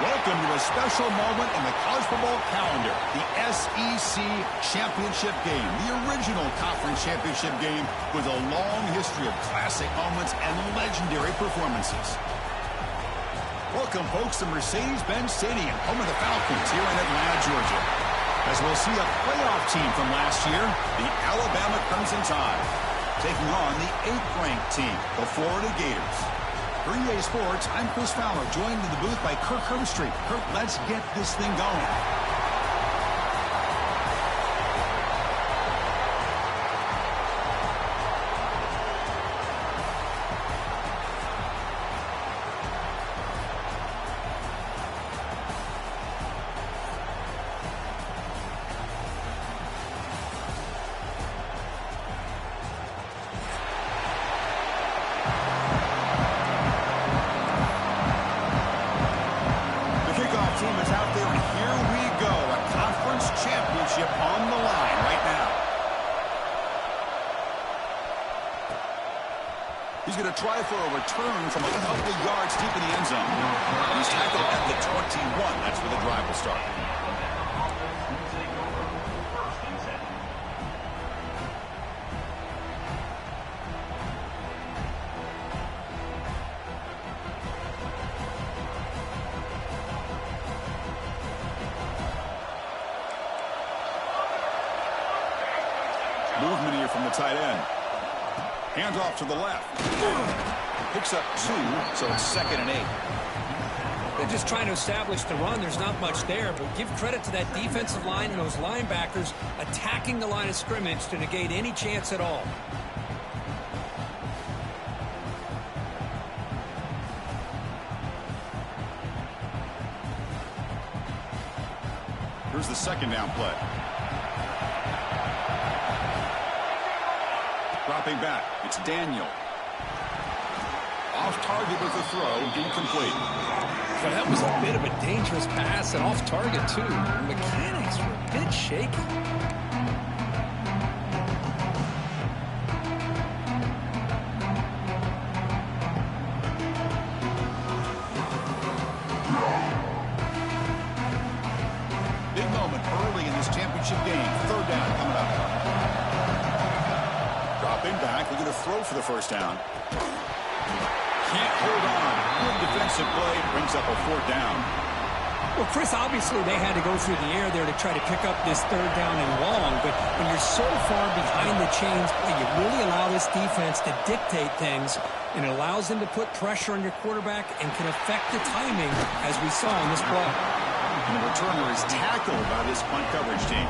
Welcome to a special moment in the college football calendar, the SEC Championship Game, the original conference championship game with a long history of classic moments and legendary performances. Welcome, folks, to Mercedes-Benz Stadium, home of the Falcons here in Atlanta, Georgia. As we'll see a playoff team from last year, the Alabama Crimson Tide, taking on the 8th-ranked team, the Florida Gators. For EA Sports, I'm Chris Fowler, joined in the booth by Kirk Herbstreit. Kirk, let's get this thing going. On the line right now. He's going to try for a return from a couple yards deep in the end zone. He's tackled at the 21. That's where the drive will start. Movement here from the tight end. Hands off to the left. Picks up 2, so it's 2nd and 8. They're just trying to establish the run. There's not much there, but give credit to that defensive line and those linebackers attacking the line of scrimmage to negate any chance at all. Here's the 2nd down play. Dropping back, it's Daniel. Off target with the throw, incomplete. But that was a bit of a dangerous pass and off target too. The mechanics were a bit shaky. Big moment early in this championship game. 3rd down coming up. Dropping back, we're going to throw for the 1st down. Can't hold on. Good defensive play, brings up a 4th down. Well, Chris, obviously they had to go through the air there to try to pick up this 3rd down and long, but when you're so far behind the chains, you really allow this defense to dictate things, and it allows them to put pressure on your quarterback and can affect the timing, as we saw in this play. And the returner is tackled by this punt coverage team.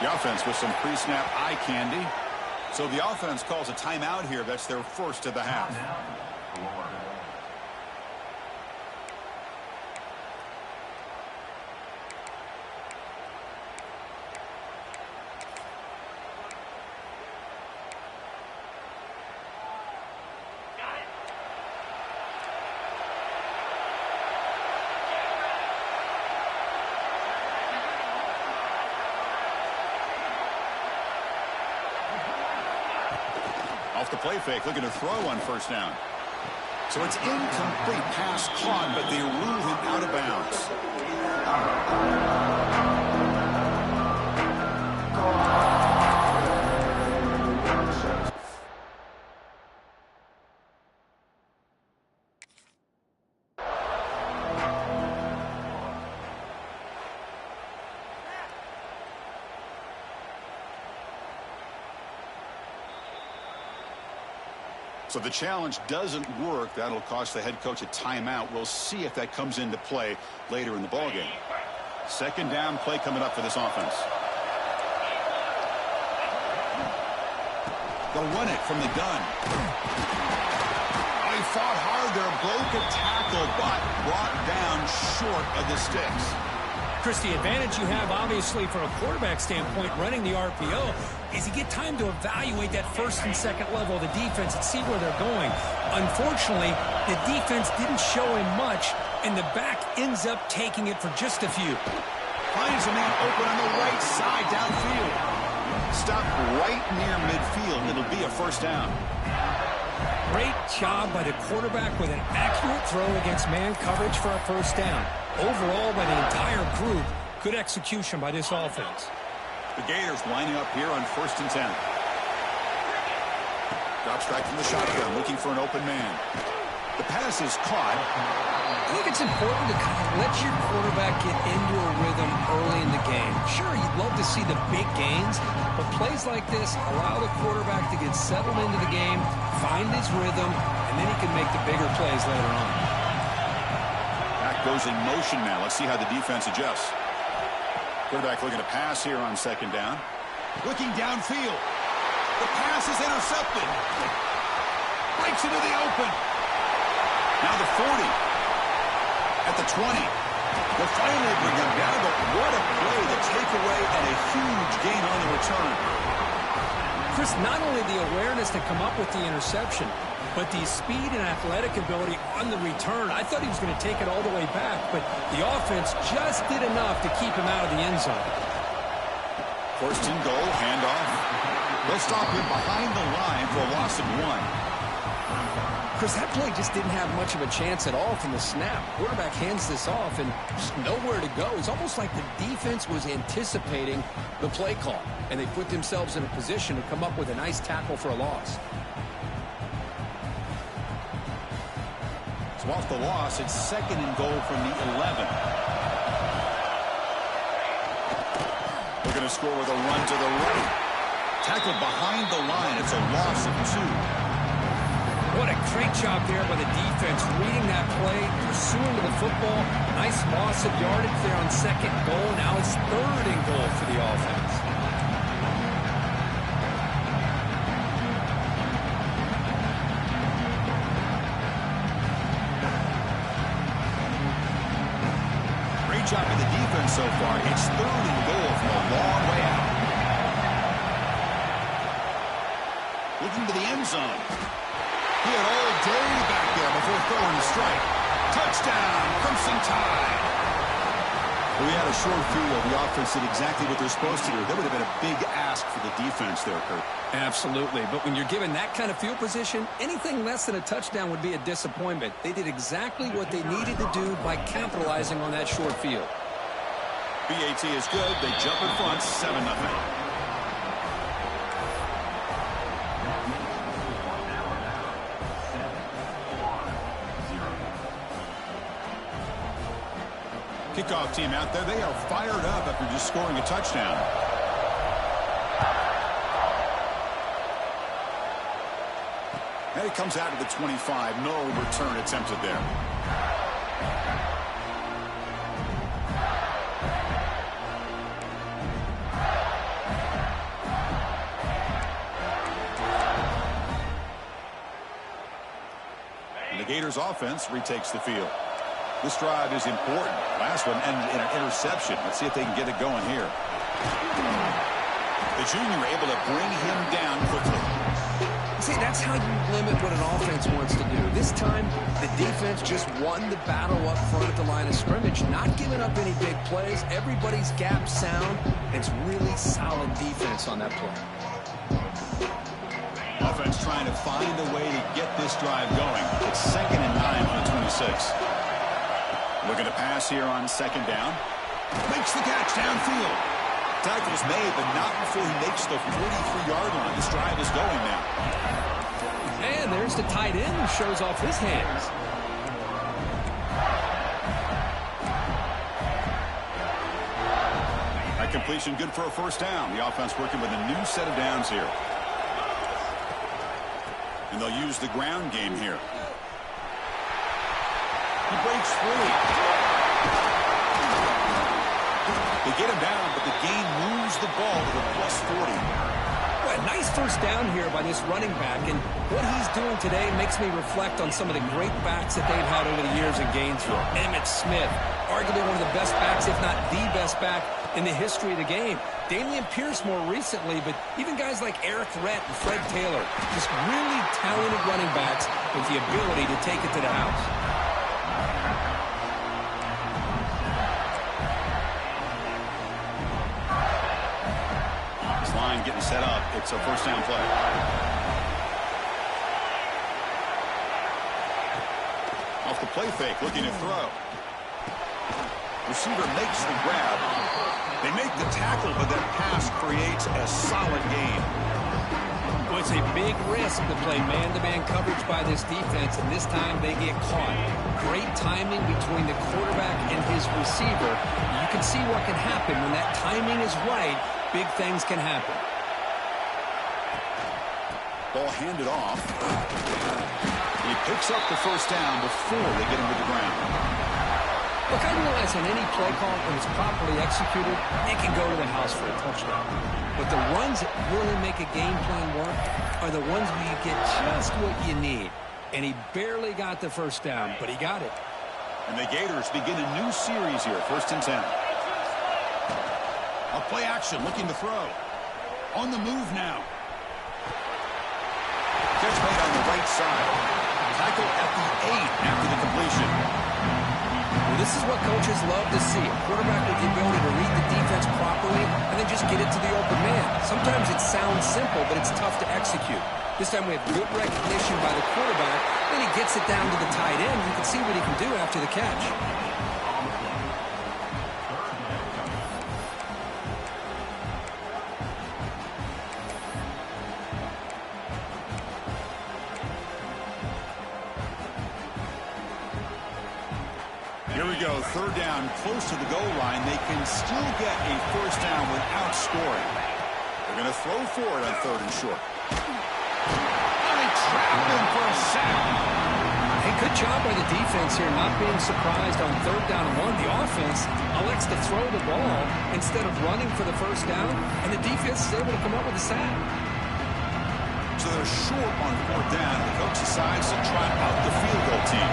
The offense with some pre-snap eye candy. So the offense calls a timeout here. That's their first of the half. Off the play fake, looking to throw on 1st down. So it's incomplete, pass caught, but they rule him out of bounds. So the challenge doesn't work. That'll cost the head coach a timeout. We'll see if that comes into play later in the ballgame. 2nd down play coming up for this offense. They'll run it from the gun. Oh, he fought hard there, broke a tackle, but brought down short of the sticks. Chris, the advantage you have, obviously, from a quarterback standpoint, running the RPO, is you get time to evaluate that first and second level of the defense and see where they're going. Unfortunately, the defense didn't show him much, and the back ends up taking it for just a few. Finds a man open on the right side downfield. Stopped right near midfield. It'll be a first down. Great job by the quarterback with an accurate throw against man coverage for a first down. Overall, by the entire group, good execution by this offense. The Gators lining up here on 1st and 10. Drops back from the shotgun, looking for an open man. The pass is caught. I think it's important to kind of let your quarterback get into a rhythm early in the game. Sure, you'd love to see the big gains, but plays like this allow the quarterback to get settled into the game, find his rhythm, and then he can make the bigger plays later on. Back goes in motion now. Let's see how the defense adjusts. Quarterback looking to pass here on 2nd down. Looking downfield. The pass is intercepted. Breaks into the open. Now the 40. At the 20. They'll finally bring him down, but what a play, the takeaway, and a huge gain on the return. Chris, not only the awareness to come up with the interception, but the speed and athletic ability on the return. I thought he was going to take it all the way back, but the offense just did enough to keep him out of the end zone. 1st and goal, handoff. They'll stop him behind the line for a loss of 1. Chris, that play just didn't have much of a chance at all from the snap. Quarterback hands this off and just nowhere to go. It's almost like the defense was anticipating the play call, and they put themselves in a position to come up with a nice tackle for a loss. So off the loss, it's 2nd and goal from the 11. We're going to score with a run to the right. Tackled behind the line. It's a loss of 2. What a great job there by the defense, reading that play, pursuing to the football. Nice loss of yardage there on 2nd goal. Now it's 3rd and goal for the offense. Great job by the defense so far. It's 3rd and goal from a long way out. Looking to the end zone. He had all day back there before throwing the strike. Touchdown, Crimson Tide. Well, we had a short field. The offense did exactly what they're supposed to do. That would have been a big ask for the defense there, Kurt. Absolutely. But when you're given that kind of field position, anything less than a touchdown would be a disappointment. They did exactly what they needed to do by capitalizing on that short field. BAT is good. They jump in front, 7-0. Kickoff team out there. They are fired up after just scoring a touchdown. And it comes out to the 25. No return attempted there. And the Gators offense retakes the field. This drive is important. Last one ended in an interception. Let's see if they can get it going here. The junior able to bring him down quickly. See, that's how you limit what an offense wants to do. This time, the defense just won the battle up front at the line of scrimmage, not giving up any big plays. Everybody's gap sound. It's really solid defense on that play. Offense trying to find a way to get this drive going. It's 2nd and 9 on the 26. Looking to pass here on 2nd down. Makes the catch downfield. Tackle's made, but not before he makes the 43-yard line. This drive is going now. And there's the tight end who shows off his hands. That completion good for a first down. The offense working with a new set of downs here. And they'll use the ground game here. He breaks free. They get him down, but the gain moves the ball to the +40. A nice first down here by this running back, and what he's doing today makes me reflect on some of the great backs that they've had over the years in Gainesville. Emmitt Smith, arguably one of the best backs, if not the best back in the history of the game. Damian Pierce more recently, but even guys like Eric Rett and Fred Taylor, just really talented running backs with the ability to take it to the house. Getting set up. It's a first down play. Off the play fake, looking to throw. Receiver makes the grab. They make the tackle, but that pass creates a solid gain. Well, it's a big risk to play man-to-man coverage by this defense, and this time they get caught. Great timing between the quarterback and his receiver. You can see what can happen when that timing is right. Big things can happen. Ball handed off. He picks up the first down before they get him to the ground. Look, I realize on any play call, when it's properly executed, it can go to the house for a touchdown. But the runs that really make a game plan work are the ones where you get just what you need. And he barely got the first down, but he got it. And the Gators begin a new series here, 1st and 10. A play action, looking to throw. On the move now. Catch made on the right side. Tackle at the 8 after the completion. Well, this is what coaches love to see. A quarterback with the ability to read the defense properly and then just get it to the open man. Sometimes it sounds simple, but it's tough to execute. This time we have good recognition by the quarterback. Then he gets it down to the tight end. You can see what he can do after the catch. Here we go, 3rd down, close to the goal line. They can still get a first down without scoring. They're going to throw for it on 3rd and short. And they trapped him for a sack. Hey, good job by the defense here, not being surprised on 3rd down and 1. The offense elects to throw the ball instead of running for the first down, and the defense is able to come up with a sack. So they're short on 4th down. The coach decides to trot out the field goal team.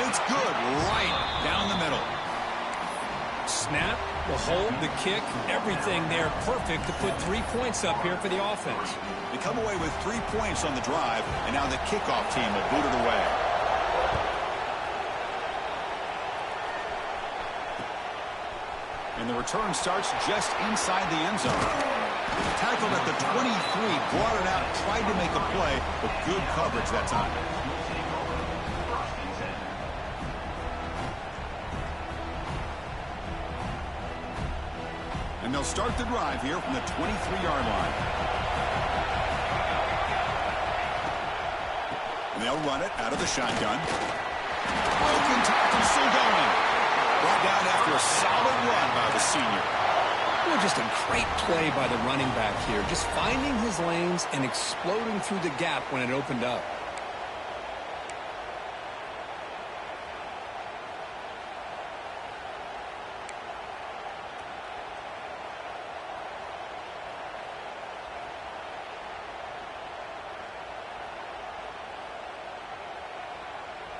It's good, right down the middle. Snap, the hold, the kick, everything there perfect to put 3 points up here for the offense. They come away with 3 points on the drive, and now the kickoff team will boot it away. And the return starts just inside the end zone. Tackled at the 23, brought it out, tried to make a play, but good coverage that time. And they'll start the drive here from the 23-yard line. And they'll run it out of the shotgun. Broken tackle, still going. Brought down after a solid run by the senior. Well, just a great play by the running back here. Just finding his lanes and exploding through the gap when it opened up.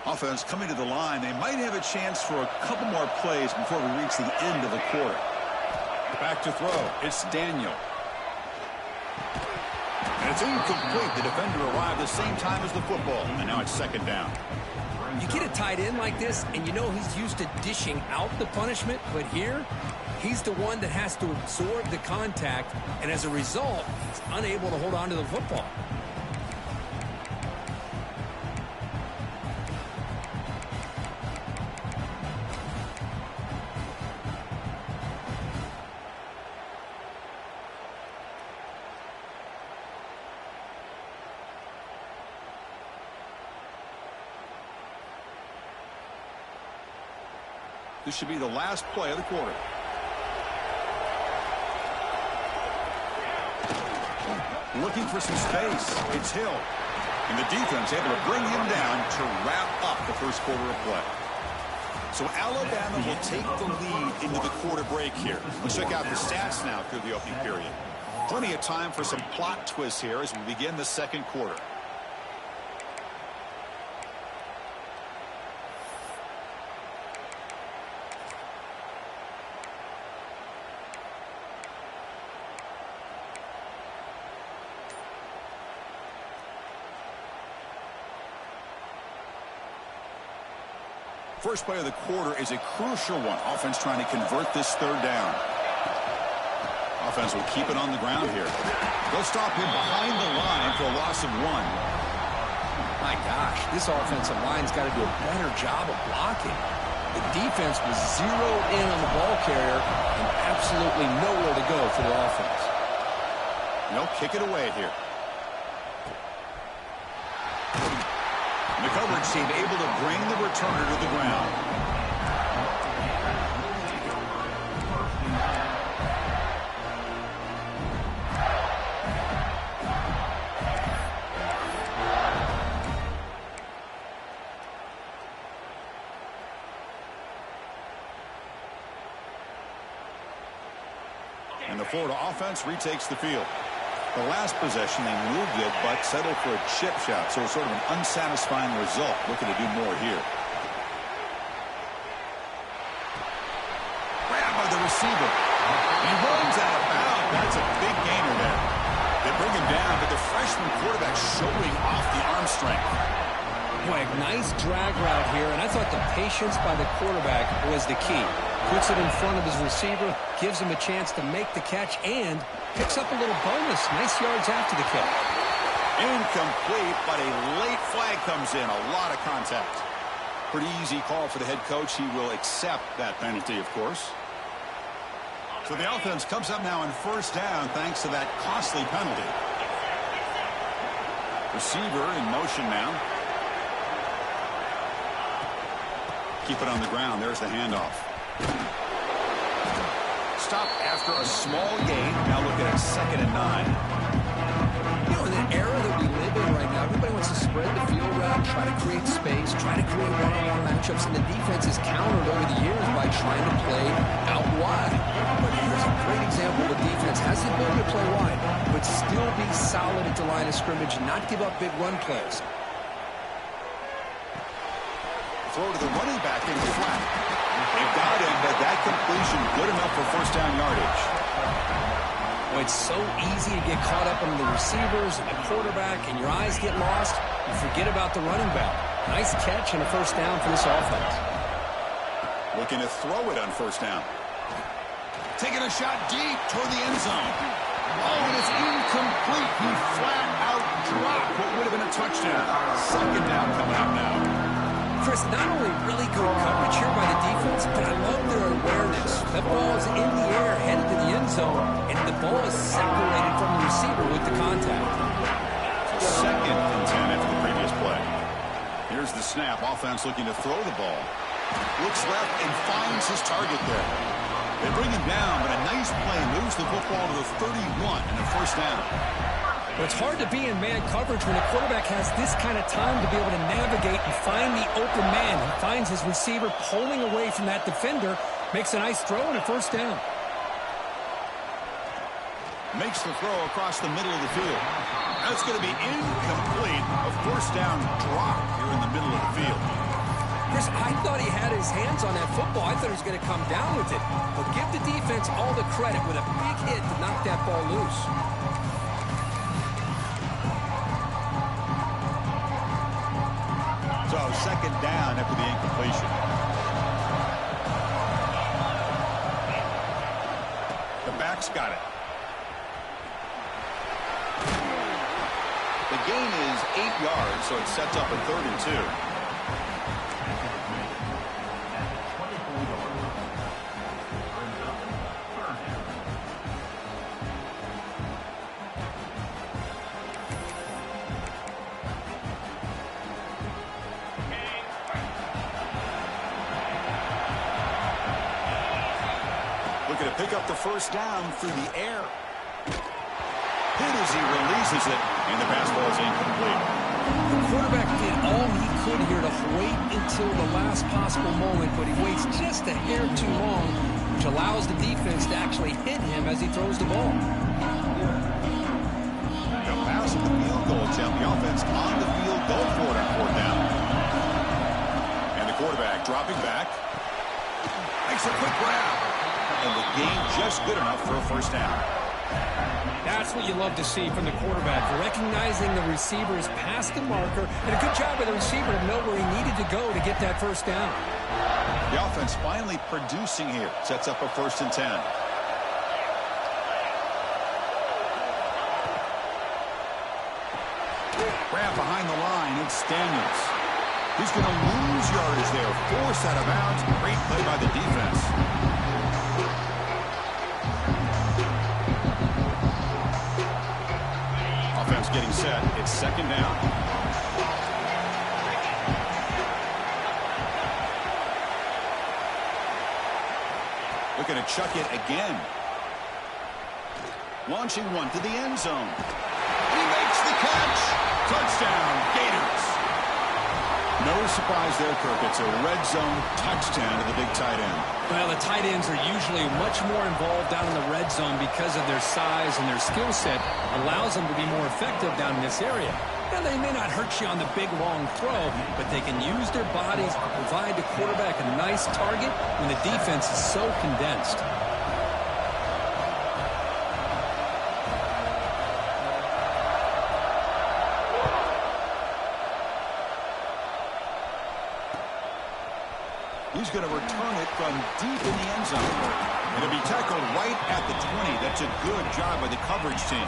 Offense coming to the line. They might have a chance for a couple more plays before we reach the end of the quarter. Back to throw. It's Daniel. And it's incomplete. The defender arrived the same time as the football. And now it's 2nd down. You get a tight end like this, and you know he's used to dishing out the punishment. But here, he's the one that has to absorb the contact. And as a result, he's unable to hold on to the football. This should be the last play of the quarter. Looking for some space. It's Hill. And the defense able to bring him down to wrap up the first quarter of play. So Alabama will take the lead into the quarter break here. Let's check out the stats now through the opening period. Plenty of time for some plot twists here as we begin the second quarter. First play of the quarter is a crucial one. Offense trying to convert this third down. Offense will keep it on the ground here. They'll stop him behind the line for a loss of 1. My gosh, this offensive line's got to do a better job of blocking. The defense was zeroed in on the ball carrier and absolutely nowhere to go for the offense. They'll kick it away here. The coverage team able to bring the returner to the ground. And the Florida offense retakes the field. The last possession, they moved it, but settled for a chip shot, so sort of an unsatisfying result. Looking to do more here. Grabbed by the receiver. He runs out of bounds. That's a big gainer there. They bring him down, but the freshman quarterback showing off the arm strength. Boy, a nice drag route here, and I thought the patience by the quarterback was the key. Puts it in front of his receiver, gives him a chance to make the catch, and picks up a little bonus. Nice yards after the catch. Incomplete, but a late flag comes in. A lot of contact. Pretty easy call for the head coach. He will accept that penalty, of course. So the offense comes up now on first down thanks to that costly penalty. Receiver in motion now. Keep it on the ground. There's the handoff. Stop after a small gain. Now looking at 2nd and 9. You know, in the era that we live in right now, everybody wants to spread the field around, try to create space, try to create one-on-one matchups, and the defense is countered over the years by trying to play out wide. But here's a great example of a defense has the ability to play wide, but still be solid at the line of scrimmage and not give up big run plays. Throw to the running back in the flat. They've got him, but that completion good enough for first down yardage. Well, it's so easy to get caught up on the receivers and the quarterback, and your eyes get lost. You forget about the running back. Nice catch and a first down for this offense. Looking to throw it on first down. Taking a shot deep toward the end zone. Oh, and it's incomplete. He flat out dropped what would have been a touchdown. Second down coming up now. Chris, not only really good coverage here by the defense, but I love their awareness. The ball is in the air, headed to the end zone, and the ball is separated from the receiver with the contact. So 2nd and 10 after the previous play. Here's the snap. Offense looking to throw the ball. Looks left and finds his target there. They bring him down, but a nice play moves the football to the 31 and a first down. Well, it's hard to be in man coverage when a quarterback has this kind of time to be able to navigate and find the open man. He finds his receiver pulling away from that defender, makes a nice throw and a first down. Makes the throw across the middle of the field. That's going to be incomplete. A first down drop here in the middle of the field. Chris, I thought he had his hands on that football. I thought he was going to come down with it. But give the defense all the credit with a big hit to knock that ball loose. So 2nd down after the incompletion. The back's got it. The gain is 8 yards, so it sets up a 3rd and 2. Looking to pick up the first down through the air. Hit as he releases it, and the pass ball is incomplete. The quarterback did all he could here to wait until the last possible moment, but he waits just a hair too long, which allows the defense to actually hit him as he throws the ball. The pass at the field goal attempt. The offense on the field goal for it on fourth down. And the quarterback dropping back. Makes a quick grab. And the game just good enough for a first down. That's what you love to see from the quarterback, recognizing the receiver's past the marker, and a good job by the receiver to know where he needed to go to get that first down. The offense finally producing here. Sets up a 1st and 10. Grab behind the line. It's Daniels. He's going to lose yardage there. Forced out of bounds. Great play by the defense. Offense getting set. It's 2nd down. Looking to chuck it again. Launching one to the end zone. He makes the catch. Touchdown, Gators. No surprise there, Kirk. It's a red zone touchdown to the big tight end. Well, the tight ends are usually much more involved down in the red zone because of their size and their skill set allows them to be more effective down in this area. Now, they may not hurt you on the big, long throw, but they can use their bodies to provide the quarterback a nice target when the defense is so condensed. He's going to return it from deep in the end zone. It'll be tackled right at the 20. That's a good job by the coverage team.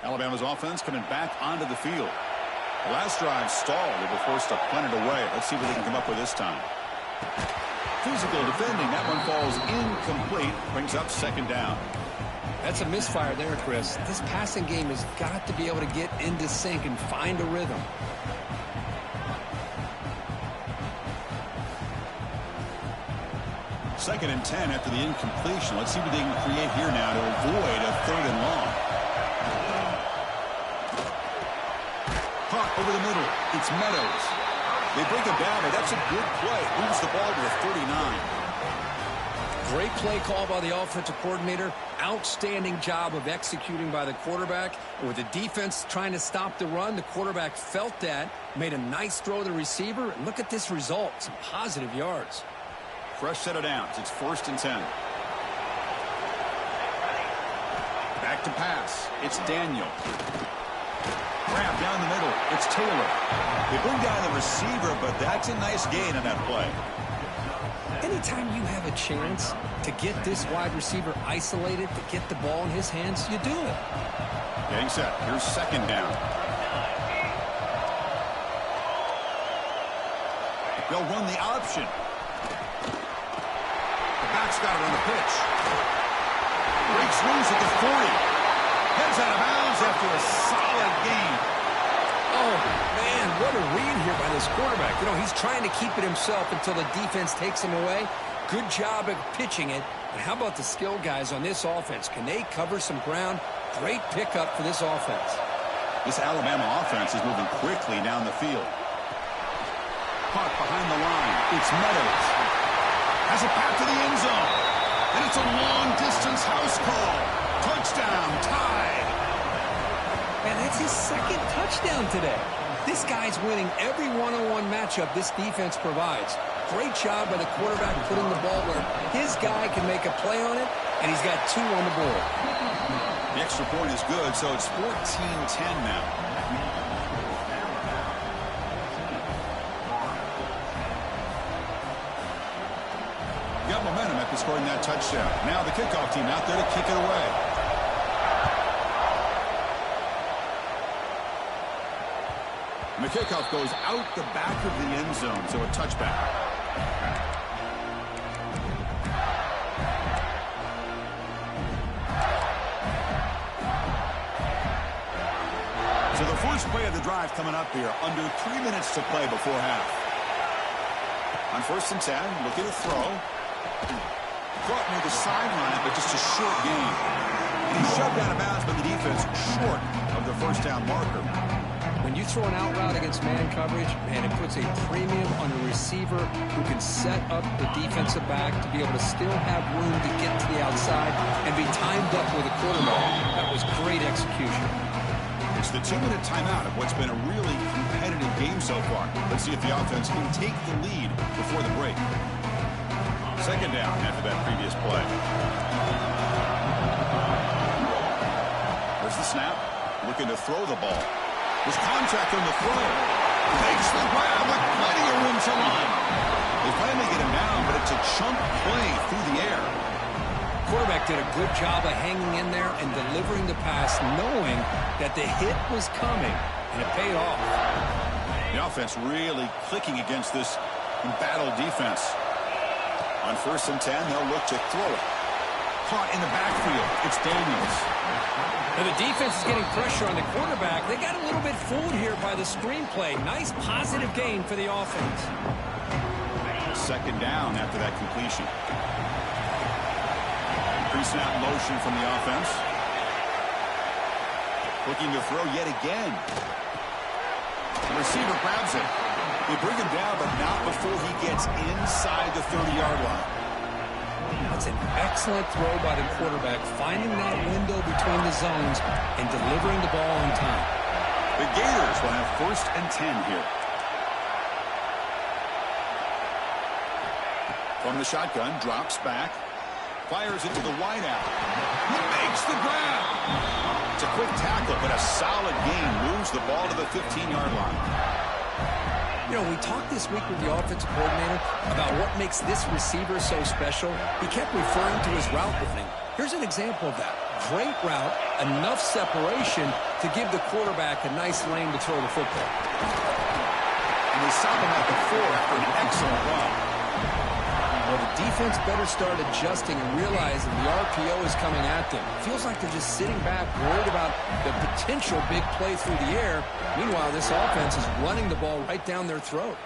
Alabama's offense coming back onto the field. The last drive stalled. They were forced to punt it away. Let's see what they can come up with this time. Physical defending. That one falls incomplete. Brings up 2nd down. That's a misfire there, Chris. This passing game has got to be able to get into sync and find a rhythm. Second and 10 after the incompletion. Let's see what they can create here now to avoid a 3rd and long. Caught over the middle. It's Meadows. They bring him down, but that's a good play. Moves the ball to the 39. Great play call by the offensive coordinator. Outstanding job of executing by the quarterback. With the defense trying to stop the run, the quarterback felt that, made a nice throw to the receiver. And look at this result. Some positive yards. Fresh set of downs. It's 1st and 10. Back to pass. It's Daniel. Grab down the middle. It's Taylor. They bring down the receiver, but that's a nice gain on that play. Anytime you have a chance to get this wide receiver isolated, to get the ball in his hands, you do it. Getting set. Here's 2nd down. They'll run the option. The back's got it on the pitch. Breaks loose at the 40. Heads out of bounds after a solid gain. Oh, man, what a read here by this quarterback. You know, he's trying to keep it himself until the defense takes him away. Good job of pitching it. But how about the skill guys on this offense? Can they cover some ground? Great pickup for this offense. This Alabama offense is moving quickly down the field. Caught behind the line. It's Meadows. Has it back to the end zone. And it's a long-distance house call. Touchdown, tied. And that's his 2nd touchdown today. This guy's winning every one-on-one matchup this defense provides. Great job by the quarterback putting the ball where his guy can make a play on it, and he's got 2 on the board. The extra point is good, so it's 14-10 now. Got momentum after scoring that touchdown. Now the kickoff team out there to kick it away. And the kickoff goes out the back of the end zone, so a touchback. First play of the drive coming up here. Under 3 minutes to play before half. On 1st and 10, looking to throw. Caught near the sideline, but just a short gain. And he's shoved out of bounds by the defense short of the first down marker. When you throw an out route against man coverage, man, it puts a premium on a receiver who can set up the defensive back to be able to still have room to get to the outside and be timed up with a quarterback. That was great execution. It's the 2-minute timeout of what's been a really competitive game so far. Let's see if the offense can take the lead before the break. Second down after that previous play. There's the snap. Looking to throw the ball. There's contact on the throw. Makes the grab with plenty of room to run. They finally get him down, but it's a chunk play through the air. Quarterback did a good job of hanging in there and delivering the pass, knowing that the hit was coming, and it paid off. The offense really clicking against this embattled defense. On 1st and 10, they'll look to throw it. Caught in the backfield. It's Daniels. Now the defense is getting pressure on the quarterback. They got a little bit fooled here by the screenplay. Nice positive gain for the offense. Second down after that completion. Pre-snap motion from the offense. Looking to throw yet again. The receiver grabs it. They bring him down, but not before he gets inside the 30-yard line. That's an excellent throw by the quarterback, finding that window between the zones and delivering the ball on time. The Gators will have 1st and 10 here. From the shotgun, drops back. Fires it to the wideout. He makes the grab. It's a quick tackle, but a solid gain moves the ball to the 15-yard line. You know, we talked this week with the offensive coordinator about what makes this receiver so special. He kept referring to his route running. Here's an example of that. Great route, enough separation to give the quarterback a nice lane to throw the football. And they stop him at the 4 after an excellent run. Well, the defense better start adjusting and realizing the RPO is coming at them. Feels like they're just sitting back, worried about the potential big play through the air. Meanwhile, this offense is running the ball right down their throat.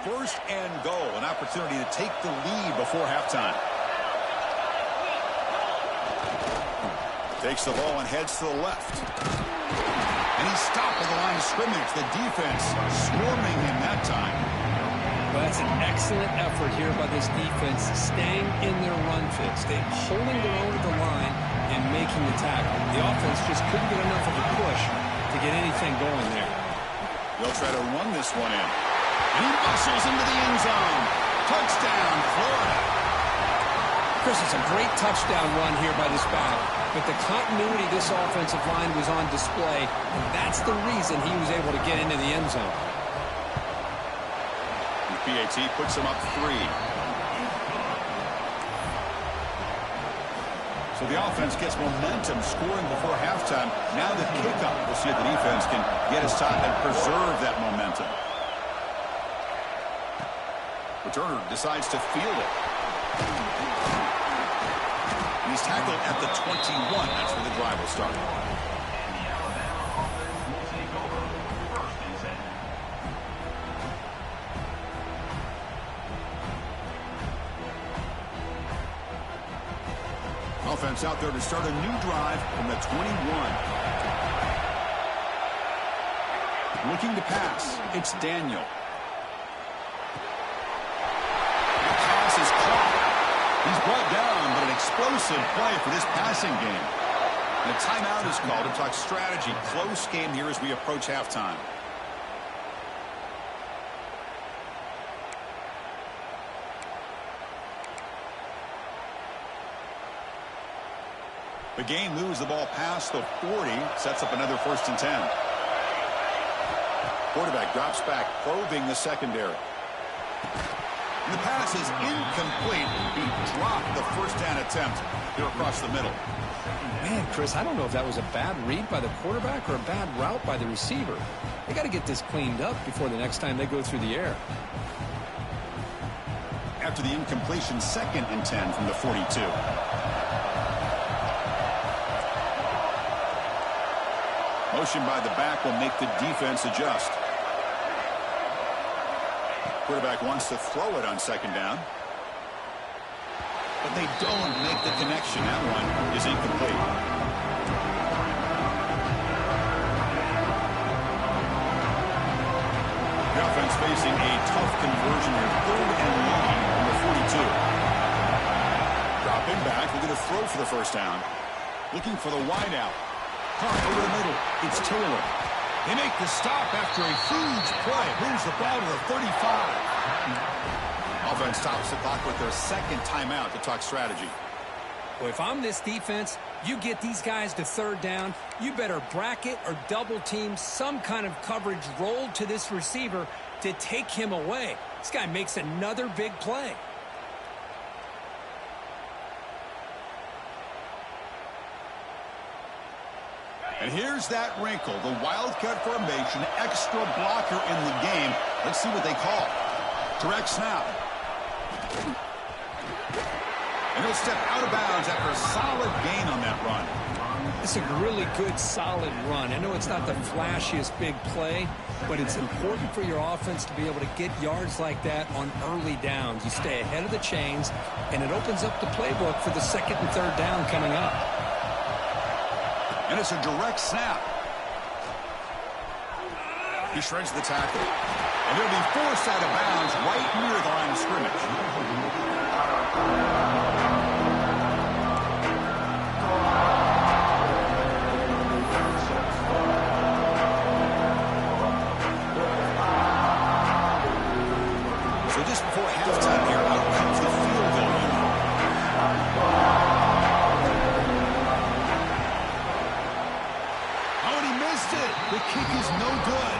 1st and goal, an opportunity to take the lead before halftime. Takes the ball and heads to the left. And he's stopped at the line of scrimmage. The defense swarming him that time. Well, that's an excellent effort here by this defense, staying in their run fits. They're holding their own at the line and making the tackle. The offense just couldn't get enough of a push to get anything going there. They'll try to run this one in. And he muscles into the end zone. Touchdown, Florida. Chris, it's a great touchdown run here by this back. But the continuity of this offensive line was on display, and that's the reason he was able to get into the end zone. PAT puts him up 3. So the offense gets momentum scoring before halftime. Now the kickoff. We'll see if the defense can get his time and preserve that momentum. Returner decides to field it. He's tackled at the 21. That's where the drive will start. Offense out there to start a new drive from the 21. Looking to pass. It's Daniel. The pass is caught. He's brought down, but an explosive play for this passing game. And a timeout is called to talk strategy. Close game here as we approach halftime. The game moves the ball past the 40, sets up another 1st and 10. Quarterback drops back, probing the secondary. And the pass is incomplete. He dropped the first down attempt here across the middle. Man, Chris, I don't know if that was a bad read by the quarterback or a bad route by the receiver. They got to get this cleaned up before the next time they go through the air. After the incompletion, 2nd and 10 from the 42. motion by the back will make the defense adjust. Quarterback wants to throw it on second down. But they don't make the connection. That one is incomplete. The offense facing a tough conversion here. 3rd and long on the 42. Dropping back, looking to throw for the first down. Looking for the wideout. Caught over the middle. It's Taylor. They make the stop after a huge play. Moves the ball to the 35. Offense stops the clock with their second timeout to talk strategy. Well, if I'm this defense, you get these guys to 3rd down, you better bracket or double team some kind of coverage rolled to this receiver to take him away. This guy makes another big play. And here's that wrinkle, the wildcat formation, extra blocker in the game. Let's see what they call. Direct snap. And he'll step out of bounds after a solid gain on that run. It's a really good, solid run. I know it's not the flashiest big play, but it's important for your offense to be able to get yards like that on early downs. You stay ahead of the chains, and it opens up the playbook for the 2nd and 3rd down coming up. And it's a direct snap. He shreds the tackle. And he'll be forced out of bounds right near the line of scrimmage. So just before halftime here, out comes the field goal unit. Oh, and he missed it. The kick is no good.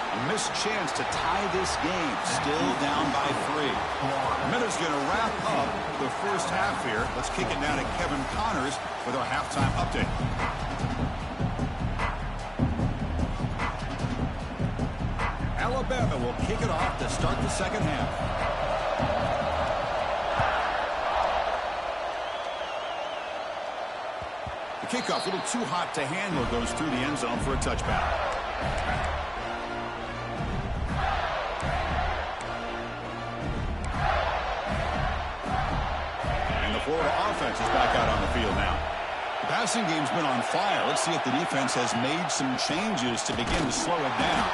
A missed chance to tie this game. Still down by 3. Miller's going to wrap up the first half here. Let's kick it now to Kevin Connors with our halftime update. Alabama will kick it off to start the second half. The kickoff, a little too hot to handle, goes through the end zone for a touchback. And the Florida offense is back out on the field now. The passing game's been on fire. Let's see if the defense has made some changes to begin to slow it down.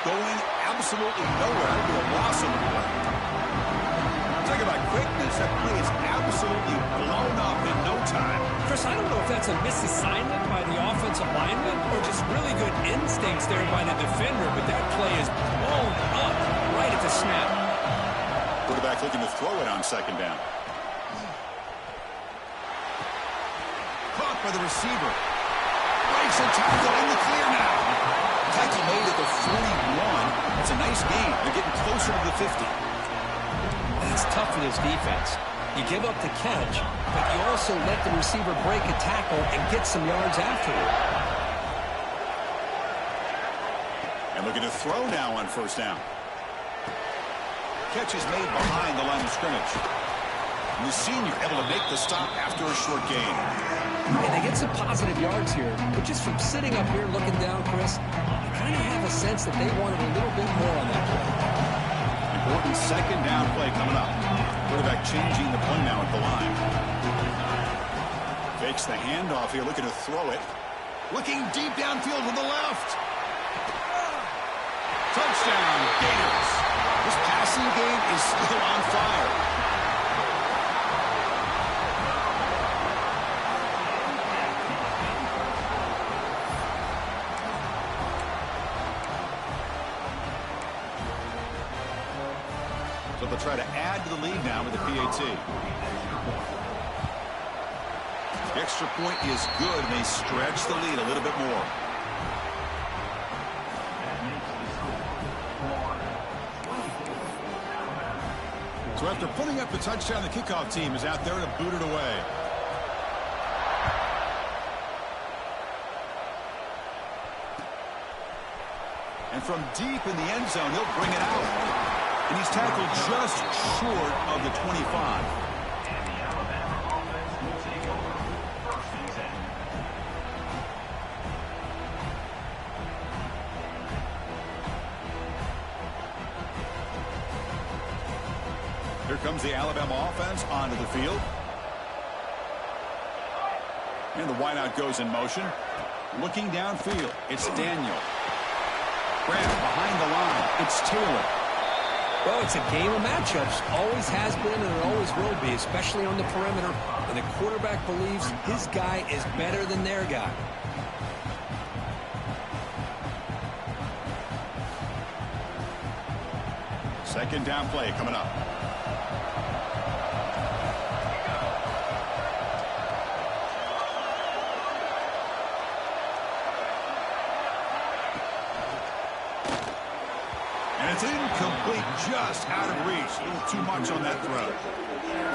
Going absolutely nowhere. That'll be a loss on the play. Talk about quickness. That play is absolutely blown up in no time. Chris, I don't know if that's a misassignment by the offensive lineman or just really good instincts there by the defender, but that play is blown up right at the snap. Quarterback looking to throw it on second down. Caught by the receiver. Breaks a tackle in the clear now. Tackle made at the 41. It's a nice gain. They're getting closer to the 50. That's tough for this defense. You give up the catch, but you also let the receiver break a tackle and get some yards afterward. And looking to throw now on first down. Catch is made behind the line of scrimmage. And the senior able to make the stop after a short gain. And they get some positive yards here, but just from sitting up here looking down, Chris, you kind of have a sense that they wanted a little bit more on that play. Important second down play coming up. Quarterback changing the play now at the line. Fakes the handoff here, looking to throw it. Looking deep downfield to the left. Touchdown, Gators. This passing game is still on fire. So they'll try to add to the lead now with the PAT. The extra point is good, and they stretch the lead a little bit more. So after putting up the touchdown, the kickoff team is out there to boot it away. And from deep in the end zone, they'll bring it out. And he's tackled just short of the 25. Here comes the Alabama offense onto the field. And the wideout goes in motion. Looking downfield, it's Daniel. Grant behind the line, it's Taylor. Well, it's a game of matchups. Always has been and it always will be, especially on the perimeter. And the quarterback believes his guy is better than their guy. Second down play coming up. And it's incomplete, just out of reach. A little too much on that throw.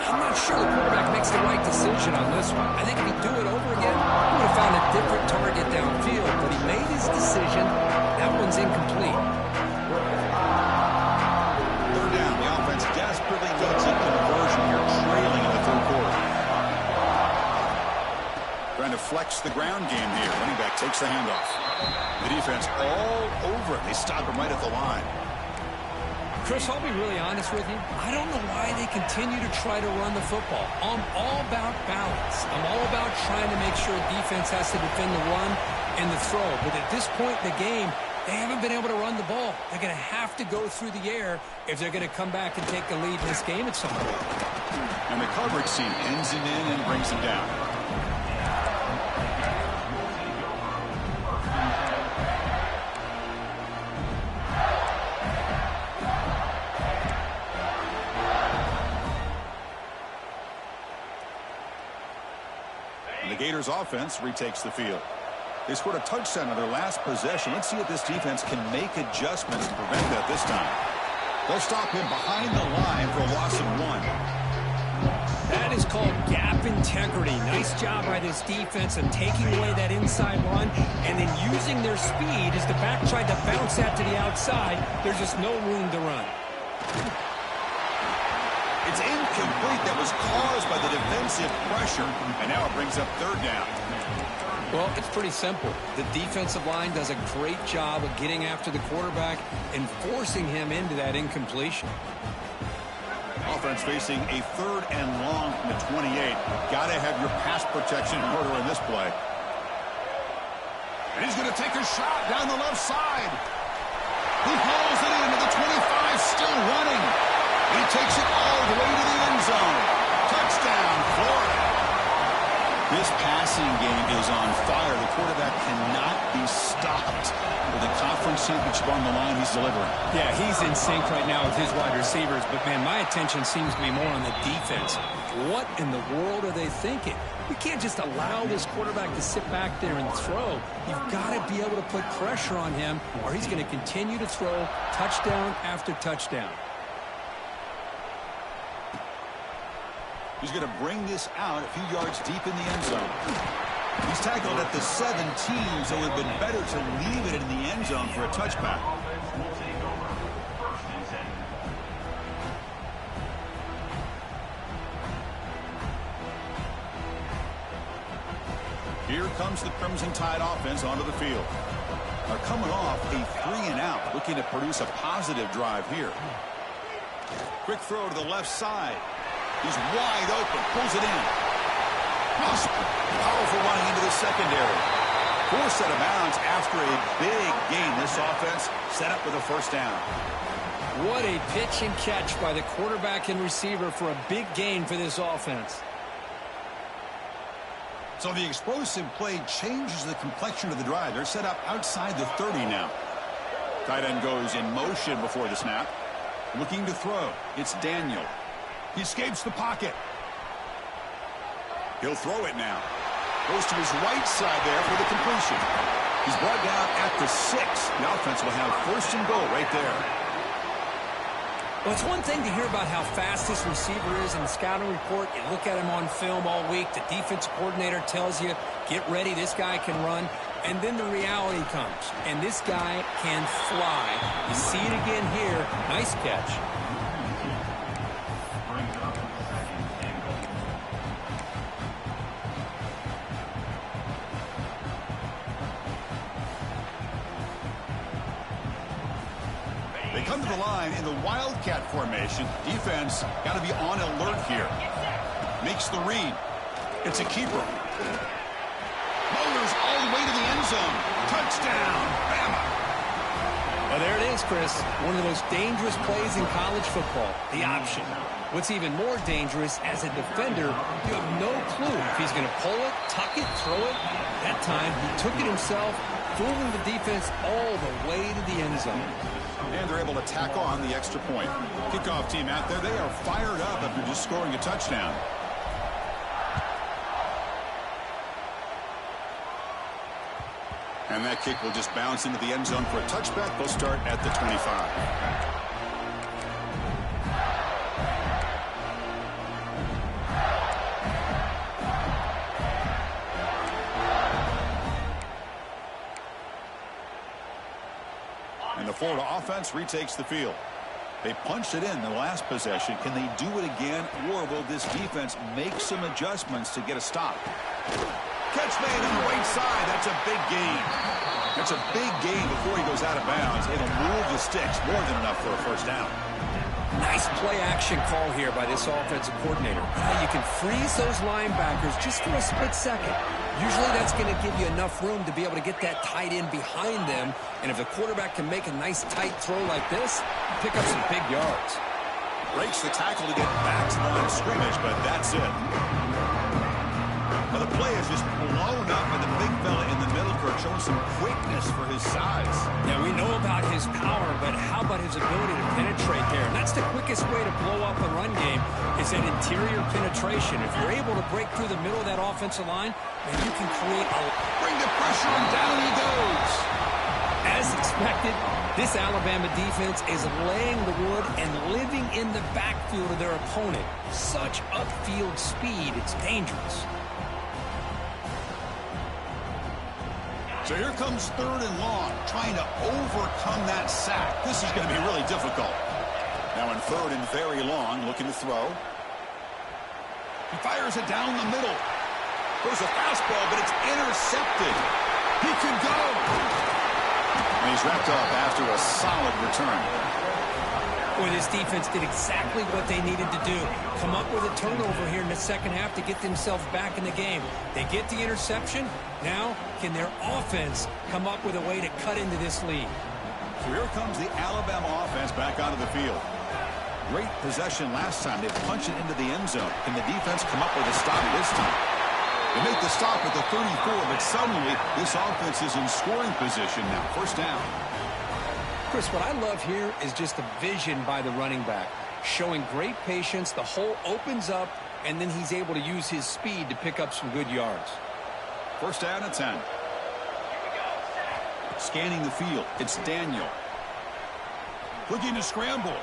I'm not sure the quarterback makes the right decision on this one. I think if he'd do it over again, he would have found a different target downfield. But he made his decision. That one's incomplete. Third down. The offense desperately needs a conversion here, trailing in the third quarter. Trying to flex the ground game here. Running back takes the handoff. The defense all over it. They stop him right at the line. Chris, I'll be really honest with you. I don't know why they continue to try to run the football. I'm all about balance. I'm all about trying to make sure defense has to defend the run and the throw. But at this point in the game, they haven't been able to run the ball. They're going to have to go through the air if they're going to come back and take the lead in this game at some point. And the coverage team pins him in and brings him down. The Gators offense retakes the field. They scored a touchdown on their last possession. Let's see if this defense can make adjustments to prevent that this time. They'll stop him behind the line for a loss of 1. That is called gap integrity. Nice job by this defense of taking away that inside run and then using their speed as the back tried to bounce that to the outside. There's just no room to run. It's incomplete. That was caused by the defensive pressure. And now it brings up third down. Well, it's pretty simple. The defensive line does a great job of getting after the quarterback and forcing him into that incompletion. Offense facing a third and long from the 28. Got to have your pass protection in order in this play. And he's going to take a shot down the left side. He hauls it into the 25, still running. He takes it all the way to the end zone. Touchdown, Florida. This passing game is on fire. The quarterback cannot be stopped. With the conference championship on the line, he's delivering. Yeah, he's in sync right now with his wide receivers. But, man, my attention seems to be more on the defense. What in the world are they thinking? We can't just allow this quarterback to sit back there and throw. You've got to be able to put pressure on him, or he's going to continue to throw touchdown after touchdown. He's going to bring this out a few yards deep in the end zone. He's tackled at the 17, so it would have been better to leave it in the end zone for a touchback. Here comes the Crimson Tide offense onto the field. They're coming off a 3-and-out, looking to produce a positive drive here. Quick throw to the left side. He's wide open, pulls it in. Powerful running into the secondary. Forced out of bounds after a big gain. This offense set up with a first down. What a pitch and catch by the quarterback and receiver for a big gain for this offense. So the explosive play changes the complexion of the drive. They're set up outside the 30 now. Tight end goes in motion before the snap. Looking to throw. It's Daniel. He escapes the pocket. He'll throw it now. Goes to his right side there for the completion. He's brought down at the 6. The offense will have first and goal right there. Well, it's one thing to hear about how fast this receiver is in the scouting report. You look at him on film all week. The defense coordinator tells you, get ready, this guy can run. And then the reality comes. And this guy can fly. You see it again here. Nice catch. They come to the line in the Wildcat formation. Defense got to be on alert here. Makes the read. It's a keeper. Motors all the way to the end zone. Touchdown, Bama. Well, there it is, Chris. One of the most dangerous plays in college football, the option. What's even more dangerous, as a defender, you have no clue if he's going to pull it, tuck it, throw it. That time, he took it himself, fooling the defense all the way to the end zone. And they're able to tack on the extra point. Kickoff team out there, they are fired up after just scoring a touchdown. And that kick will just bounce into the end zone for a touchback. They'll start at the 25. And the Florida offense retakes the field. They punched it in the last possession. Can they do it again, or will this defense make some adjustments to get a stop? Catch made on the right side. That's a big gain. That's a big gain before he goes out of bounds. It'll move the sticks, more than enough for a first down. Nice play-action call here by this offensive coordinator. You can freeze those linebackers just for a split second. Usually that's going to give you enough room to be able to get that tight end behind them. And if the quarterback can make a nice tight throw like this, pick up some big yards. Breaks the tackle to get back to the line of scrimmage, but that's it. Now the play is just blown up by the big fella in the middle, showing some quickness for his size. Yeah, we know about his power, but how about his ability to penetrate there? And that's the quickest way to blow up a run game, is that interior penetration. If you're able to break through the middle of that offensive line, then you can create a... Bring the pressure, and down he goes. As expected, this Alabama defense is laying the wood and living in the backfield of their opponent. Such upfield speed, it's dangerous. So here comes 3rd and long, trying to overcome that sack. This is going to be really difficult. Now in 3rd and very long, looking to throw. He fires it down the middle. Goes a fastball, but it's intercepted. He can go. And he's wrapped up after a solid return. Boy, this defense did exactly what they needed to do. Come up with a turnover here in the second half to get themselves back in the game. They get the interception. Now, can their offense come up with a way to cut into this lead? So here comes the Alabama offense back onto the field. Great possession last time. They punched it into the end zone. Can the defense come up with a stop this time? They make the stop at the 34, but suddenly this offense is in scoring position now. First down. Chris, what I love here is just the vision by the running back. Showing great patience, the hole opens up, and then he's able to use his speed to pick up some good yards. First down at 10. Scanning the field, it's Daniel. Looking to scramble.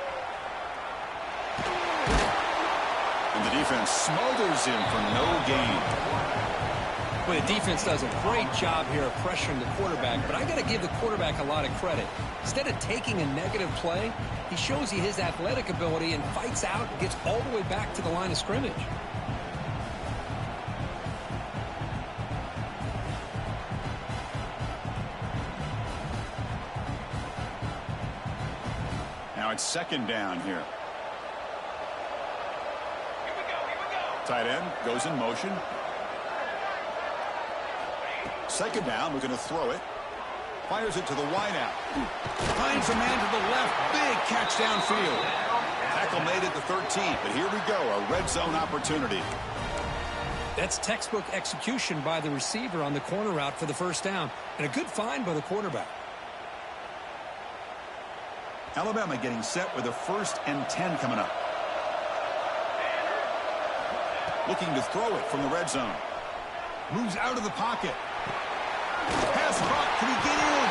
And the defense smothers him for no gain. Well, the defense does a great job here of pressuring the quarterback, but I got to give the quarterback a lot of credit. Instead of taking a negative play, he shows you his athletic ability and fights out and gets all the way back to the line of scrimmage. Now it's 2nd down here. Tight end goes in motion. 2nd down, we're going to throw it. Fires it to the wideout. Finds a man to the left. Big catch downfield. Tackle made at the 13, but here we go, a red zone opportunity. That's textbook execution by the receiver on the corner route for the first down, and a good find by the quarterback. Alabama getting set with a 1st and 10 coming up. Looking to throw it from the red zone. Moves out of the pocket. Pass caught. Can he get in?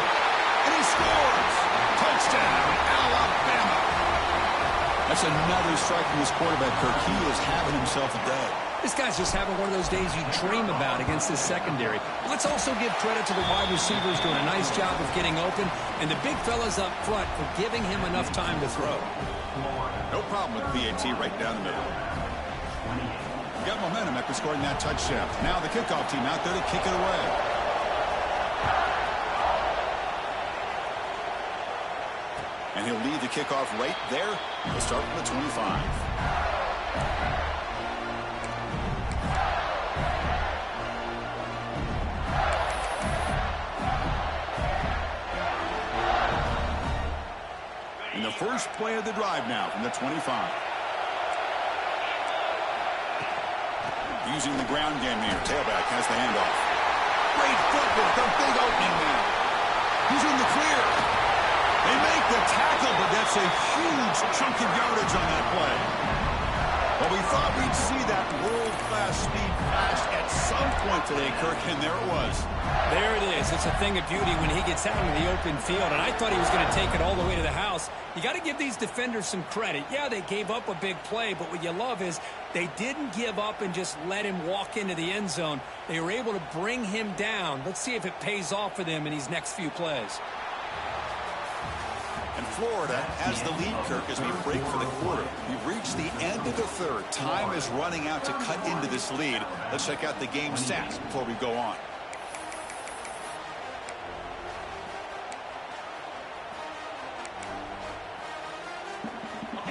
And he scores. Touchdown, Alabama. That's another strike from this quarterback, Kirk. He is having himself a day. This guy's just having one of those days you dream about against this secondary. Let's also give credit to the wide receivers doing a nice job of getting open, and the big fellas up front for giving him enough time to throw. No problem with PAT right down the middle. Got momentum after scoring that touchdown. Now the kickoff team out there to kick it away. And he'll lead the kickoff right there. He'll start from the 25. In the first play of the drive now from the 25. Using the ground game here. Tailback has the handoff. Great footwork. A big opening now. He's in the clear. They make the tackle, but that's a huge chunk of yardage on that play. Well, we thought we'd see that world-class speed flash at some point today, Kirk, and there it was. There it is. It's a thing of beauty when he gets out into the open field, and I thought he was going to take it all the way to the house. You got to give these defenders some credit. Yeah, they gave up a big play, but what you love is they didn't give up and just let him walk into the end zone. They were able to bring him down. Let's see if it pays off for them in these next few plays. And Florida has the lead, Kirk, as we break for the quarter. We've reached the end of the third. Time is running out to cut into this lead. Let's check out the game stats before we go on.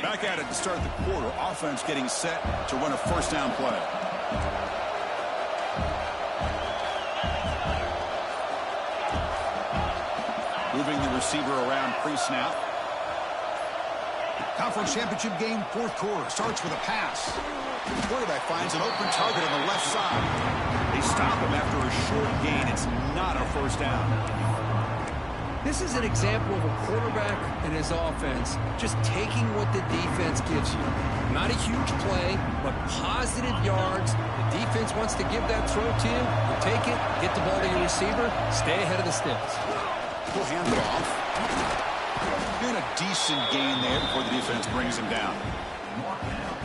Back at it to start the quarter. Offense getting set to run a first down play. Moving the receiver around pre-snap. Conference championship game, fourth quarter. Starts with a pass. The quarterback finds an open target on the left side. They stop him after a short gain. It's not a first down. This is an example of a quarterback and his offense just taking what the defense gives you. Not a huge play, but positive yards. The defense wants to give that throw to you. You take it, get the ball to your receiver, stay ahead of the sticks. We'll hand it off. And a decent gain there before the defense brings him down.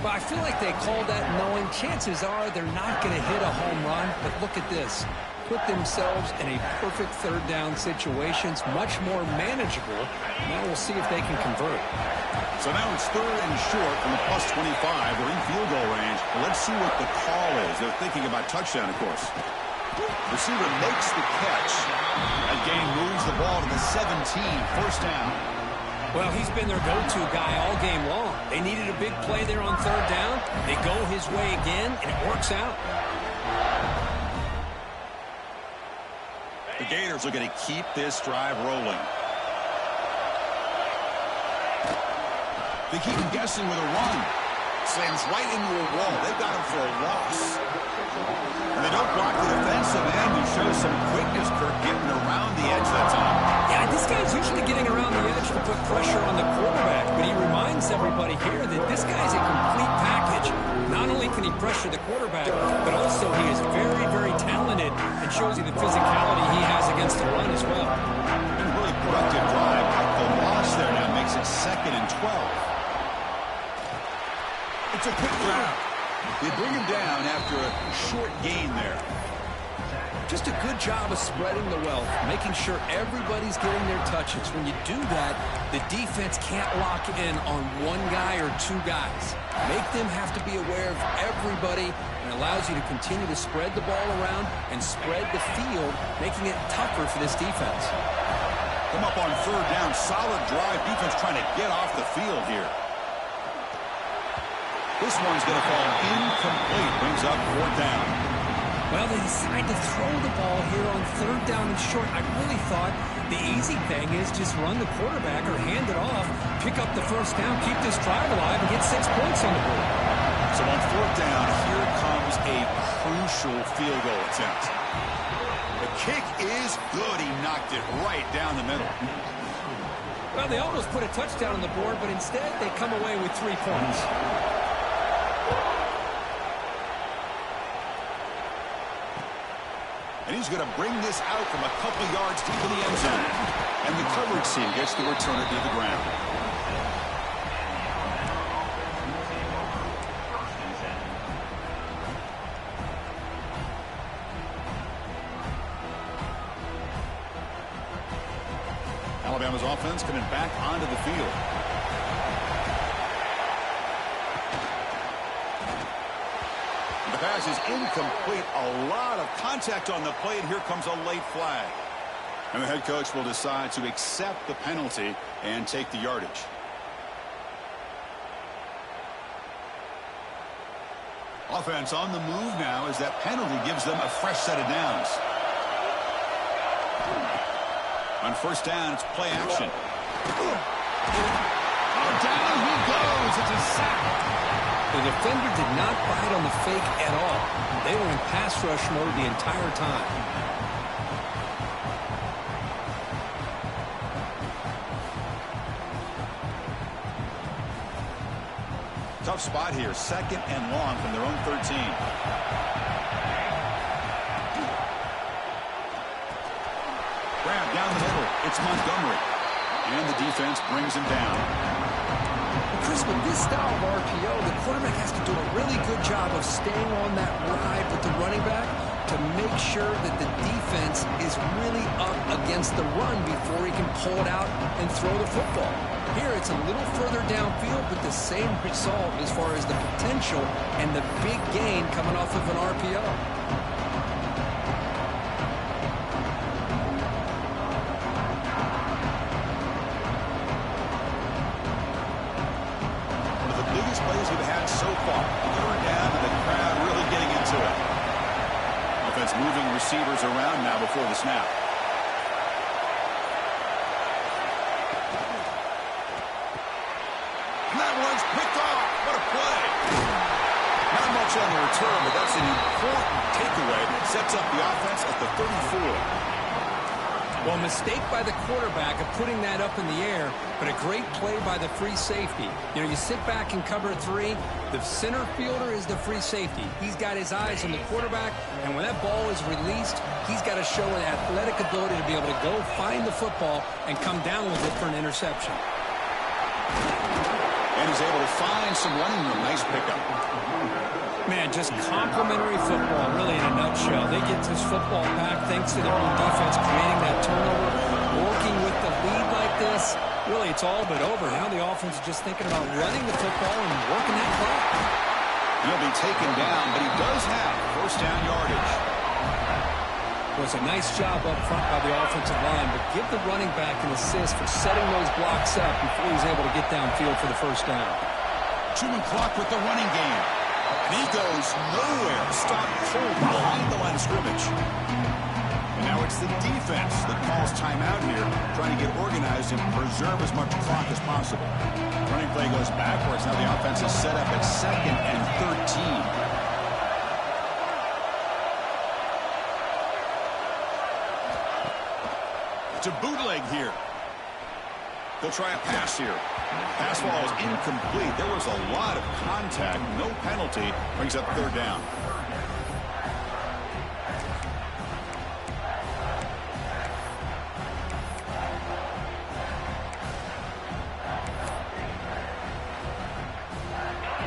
But I feel like they called that knowing chances are they're not going to hit a home run. But look at this. Put themselves in a perfect third down situation. It's much more manageable. Now we'll see if they can convert. So now it's third and short from the plus 25. We're in field goal range. Well, let's see what the call is. They're thinking about touchdown, of course. Receiver makes the catch. That game moves the ball to the 17. First down. Well, he's been their go-to guy all game long. They needed a big play there on third down. They go his way again, and it works out. The Gators are going to keep this drive rolling. They keep him guessing with a run. Slams right into a wall. They've got him for a loss. And they don't block the defensive end. He shows some quickness, Kirk, getting around the edge that time. Yeah, this guy's usually getting around the edge to put pressure on the quarterback, but he reminds everybody here that this guy's a complete package. Not only can he pressure the quarterback, but also he is very, very talented and shows you the physicality he has against the run as well. And a really productive drive. The loss there now makes it 2nd and 12. It's a quick grab. They bring him down after a short gain there. Just a good job of spreading the wealth, making sure everybody's getting their touches. When you do that, the defense can't lock in on one guy or two guys. Make them have to be aware of everybody, and allows you to continue to spread the ball around and spread the field, making it tougher for this defense. Come up on third down. Solid drive. Defense trying to get off the field here. This one's going to fall incomplete. Brings up fourth down. Well, they decide to throw the ball here on third down and short. I really thought the easy thing is just run the quarterback or hand it off, pick up the first down, keep this drive alive, and get 6 points on the board. So on fourth down, here comes a crucial field goal attempt. The kick is good. He knocked it right down the middle. Well, they almost put a touchdown on the board, but instead they come away with 3 points. And he's going to bring this out from a couple yards deep in the end zone. And the coverage team gets the returner to the ground. Alabama's offense coming back onto the field. The pass is incomplete. A lot of contact on the play, and here comes a late flag. And the head coach will decide to accept the penalty and take the yardage. Offense on the move now as that penalty gives them a fresh set of downs. On first down, it's play action. Down he goes. It's a sack. The defender did not bite on the fake at all. They were in pass rush mode the entire time. Tough spot here. Second and long from their own 13. Grab down the middle. It's Montgomery. And the defense brings him down. Chris, with this style of RPO, the quarterback has to do a really good job of staying on that ride with the running back to make sure that the defense is really up against the run before he can pull it out and throw the football. Here, it's a little further downfield, but the same result as far as the potential and the big gain coming off of an RPO. Plays we've had so far. Third down and the crowd really getting into it. Offense moving receivers around now before the snap. And that one's picked off. What a play. Not much on the return, but that's an important takeaway. Sets up the offense at the 34. Well, mistake by the quarterback of putting that up in the air, but a great play by the free safety. You know, you sit back in cover 3. The center fielder is the free safety. He's got his eyes on the quarterback, and when that ball is released, he's got to show an athletic ability to be able to go find the football and come down with it for an interception. And he's able to find some running room. Nice pickup. Man, just complimentary football, really in a nutshell. They get this football back thanks to their own defense creating that turnover. Working with the lead like this, really it's all but over. Now the offense is just thinking about running the football and working that clock. He'll be taken down, but he does have first down yardage. It was a nice job up front by the offensive line, but give the running back an assist for setting those blocks up before he's able to get downfield for the first down. Chewing clock with the running game. And he goes nowhere. Stopped cold behind the line of scrimmage. And now it's the defense that calls timeout here, trying to get organized and preserve as much clock as possible. Running play goes backwards. Now the offense is set up at 2nd and 13. To bootleg here. They'll try a pass here. Pass ball is incomplete. There was a lot of contact. No penalty. Brings up third down.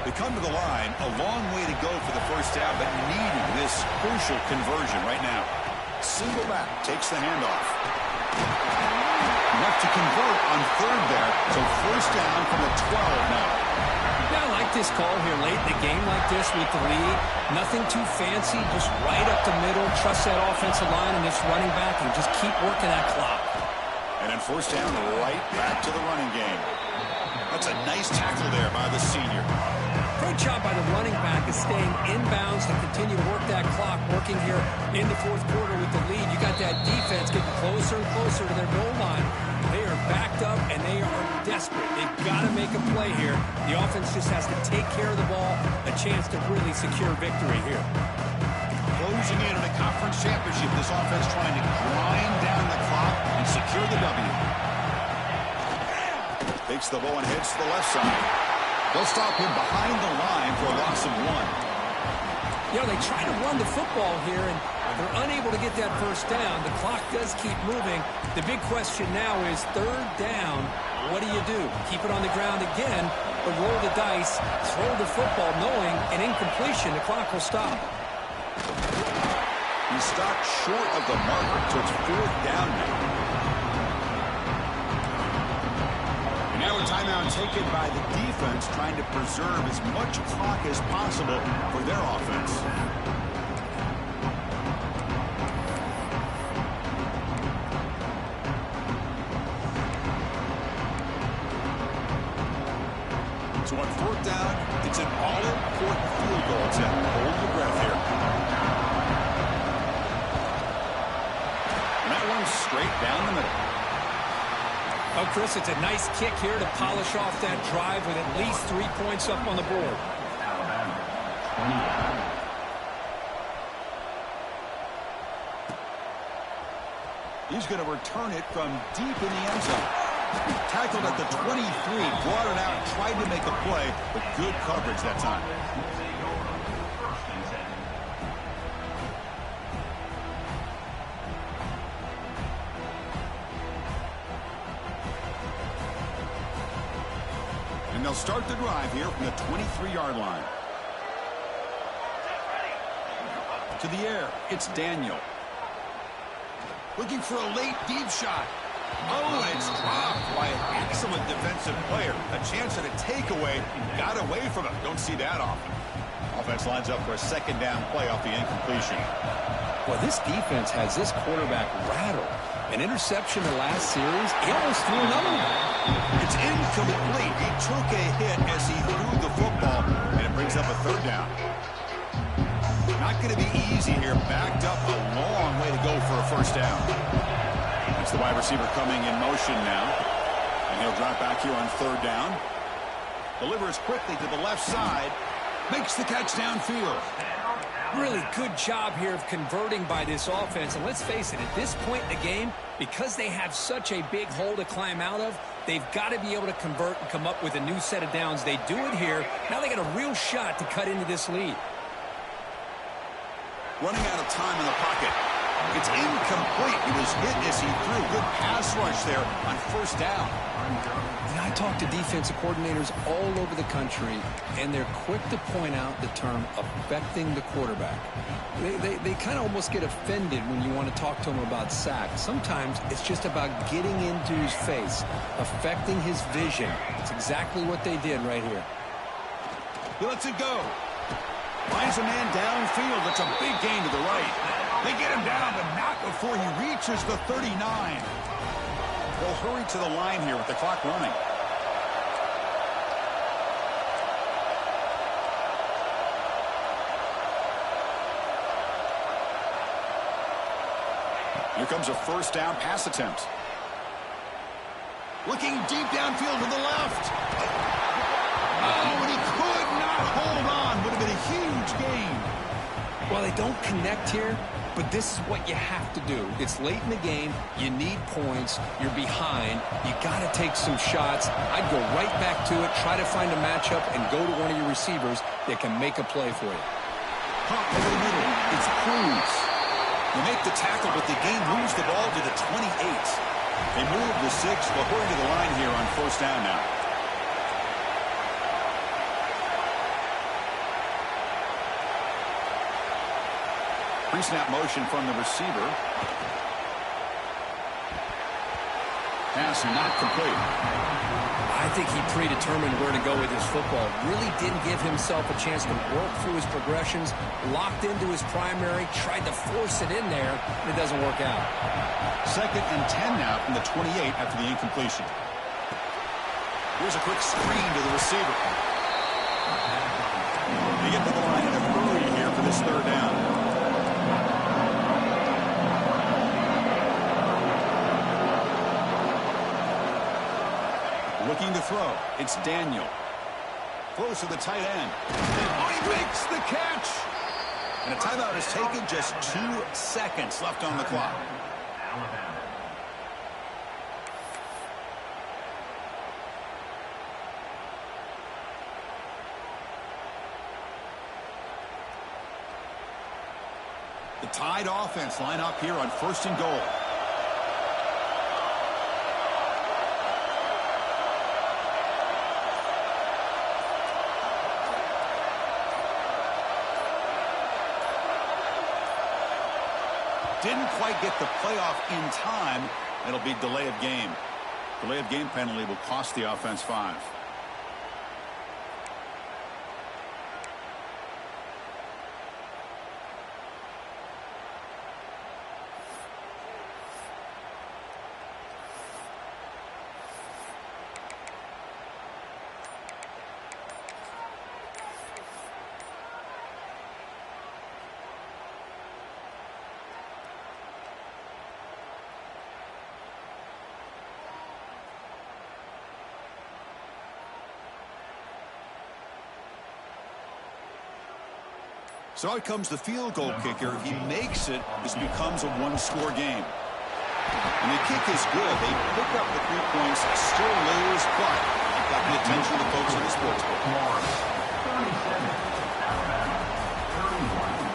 They come to the line. A long way to go for the first down, but needing this crucial conversion right now. Single back. Takes the handoff. Enough to convert on third there. So first down from the 12 now. Yeah, I like this call here late in the game like this with the lead. Nothing too fancy, just right up the middle. Trust that offensive line and this running back and just keep working that clock. And then first down right back to the running game. That's a nice tackle there by the senior. Great job by the running back is staying inbounds to continue to work that clock, working here in the fourth quarter with the lead. You got that defense getting closer and closer to their goal line. They are backed up, and they are desperate. They've got to make a play here. The offense just has to take care of the ball, a chance to really secure victory here. Closing in on a conference championship, this offense trying to grind down the clock and secure the W. Takes the ball and heads to the left side. They'll stop him behind the line for a loss of 1. You know, they try to run the football here, and they're unable to get that first down. The clock does keep moving. The big question now is third down. What do? Keep it on the ground again, or roll the dice, throw the football, knowing an incompletion, the clock will stop. He stopped short of the marker, so it's fourth down now. Now a timeout taken by the defense, trying to preserve as much clock as possible for their offense. So on fourth down, it's an all-important field goal attempt. Hold your breath here. And that one's straight down the middle. Oh, Chris, it's a nice kick here to polish off that drive with at least 3 points up on the board. He's going to return it from deep in the end zone. Tackled at the 23, brought it out, tried to make a play, but good coverage that time. And they'll start the drive here from the 23-yard line. To the air, it's Daniel. Looking for a late deep shot. Oh, it's dropped by an excellent defensive player. A chance at a takeaway. Got away from him. Don't see that often. Offense lines up for a second down play off the incompletion. Well, this defense has this quarterback rattled. An interception the last series. He almost threw another one. It's incomplete. He took a hit as he threw the football, and it brings up a third down. Not going to be easy here. Backed up a long way to go for a first down. That's the wide receiver coming in motion now. And he'll drop back here on third down. Delivers quickly to the left side. Makes the catch downfield. Really good job here of converting by this offense. And let's face it, at this point in the game, because they have such a big hole to climb out of, they've got to be able to convert and come up with a new set of downs. They do it here. Now they got a real shot to cut into this lead. Running out of time in the pocket. It's incomplete. He was hit as he threw. Good pass rush there on first down. And I talk to defensive coordinators all over the country, and they're quick to point out the term affecting the quarterback. They kind of almost get offended when you want to talk to them about sacks. Sometimes it's just about getting into his face, affecting his vision. It's exactly what they did right here. He lets it go. Finds a man downfield. It's a big gain to the right. They get him down, but not before he reaches the 39. They'll hurry to the line here with the clock running. Here comes a first down pass attempt. Looking deep downfield to the left. Oh, and he could not hold on. Would have been a huge gain. Well, they don't connect here, but this is what you have to do. It's late in the game. You need points. You're behind. You got to take some shots. I'd go right back to it, try to find a matchup, and go to one of your receivers that can make a play for you. Pop over the middle. It's Cruz. They make the tackle, but the game moves the ball to the 28. They move the 6. They'll hurry to the line here on first down now. Pre-snap motion from the receiver. Pass not complete. I think he predetermined where to go with his football. Really didn't give himself a chance to work through his progressions. Locked into his primary. Tried to force it in there. And it doesn't work out. 2nd and 10 now from the 28 after the incompletion. Here's a quick screen to the receiver. They get to the line in a hurry here for this third down. Looking to throw. It's Daniel. Throws to the tight end. Oh, he makes the catch. And a timeout is taken. Just 2 seconds left on the clock. The Tide offense line up here on 1st and goal. Didn't quite get the playoff in time. It'll be delay of game. Delay of game penalty will cost the offense 5. So out comes the field goal kicker. He makes it. This becomes a one-score game. And the kick is good. They pick up the 3 points, still lose, but they've got the attention of the folks in the sports book. 37, 31.